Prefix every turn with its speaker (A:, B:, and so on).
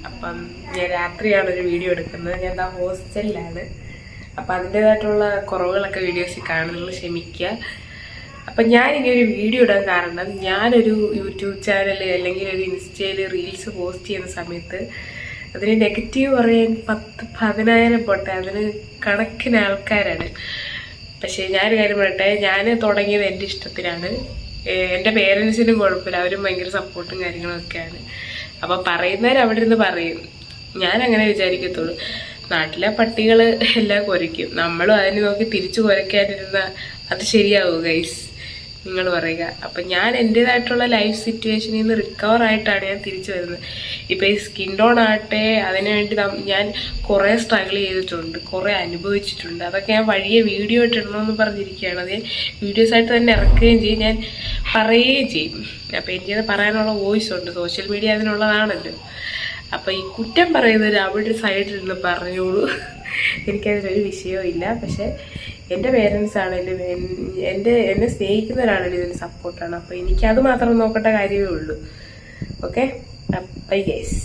A: അപ്പം ഞാൻ രാത്രിയാണ് ഒരു വീഡിയോ എടുക്കുന്നത്. ഞാൻ എന്താ ഹോസ്റ്റലിലാണ്. അപ്പം അതിൻ്റെതായിട്ടുള്ള കുറവുകളൊക്കെ വീഡിയോസിൽ കാണും, നിങ്ങൾ ക്ഷമിക്കുക. അപ്പം ഞാനിങ്ങനെ ഒരു വീഡിയോ ഇടാൻ കാരണം, ഞാനൊരു യൂട്യൂബ് ചാനൽ അല്ലെങ്കിൽ ഒരു ഇൻസ്റ്റയിൽ റീൽസ് പോസ്റ്റ് ചെയ്യുന്ന സമയത്ത് അതിന് നെഗറ്റീവ് പറയാൻ 10,000 പോട്ടെ, അതിന് കണക്കിന് ആൾക്കാരാണ്. പക്ഷേ ഞാനൊരു കാര്യം പറയട്ടെ, ഞാൻ തുടങ്ങിയത് എൻ്റെ ഇഷ്ടത്തിനാണ്. എൻ്റെ പേരൻസിനും കുഴപ്പമില്ല, അവരും ഭയങ്കര സപ്പോർട്ടും കാര്യങ്ങളൊക്കെയാണ്. അപ്പം പറയുന്നവർ അവിടെ ഇരുന്ന് പറയും, ഞാനങ്ങനെ വിചാരിക്കത്തുള്ളൂ. നാട്ടിലെ പട്ടികൾ എല്ലാം കുരയ്ക്കും, നമ്മളും അതിന് നോക്കി തിരിച്ചു കുരയ്ക്കാനിരുന്ന അത് ശരിയാവും ഗൈസ്, നിങ്ങൾ പറയുക. അപ്പം ഞാൻ എൻ്റേതായിട്ടുള്ള ലൈഫ് സിറ്റുവേഷനിൽ നിന്ന് റിക്കവർ ആയിട്ടാണ് ഞാൻ തിരിച്ചു വരുന്നത്. ഇപ്പം ഈ സ്കിൻ ടോൺ ആകട്ടെ, അതിനുവേണ്ടി ഞാൻ കുറേ സ്ട്രഗിൾ ചെയ്തിട്ടുണ്ട്, കുറേ അനുഭവിച്ചിട്ടുണ്ട്. അതൊക്കെ ഞാൻ വഴിയെ വീഡിയോ ഇട്ടിടണമെന്ന് പറഞ്ഞിരിക്കുകയാണ്. അത് ഞാൻ വീഡിയോസായിട്ട് തന്നെ ഇറക്കുകയും ചെയ്യും, ഞാൻ പറയുകയും ചെയ്യും. അപ്പം എനിക്കത് പറയാനുള്ള വോയിസ് ഉണ്ട്, സോഷ്യൽ മീഡിയ അതിനുള്ളതാണല്ലോ. അപ്പം ഈ കുറ്റം പറയുന്നവർ അവിടെ ഒരു സൈഡിൽ നിന്ന് പറഞ്ഞോളൂ, എനിക്കതിലൊരു വിഷയവും ഇല്ല. പക്ഷെ എൻ്റെ പേരൻസ് ആണെങ്കിലും എന്നെ സ്നേഹിക്കുന്നവരാണെങ്കിലും ഇതിന് സപ്പോർട്ടാണ്. അപ്പോൾ എനിക്കത് മാത്രം നോക്കേണ്ട കാര്യമേ ഉള്ളൂ. Okay, bye guys.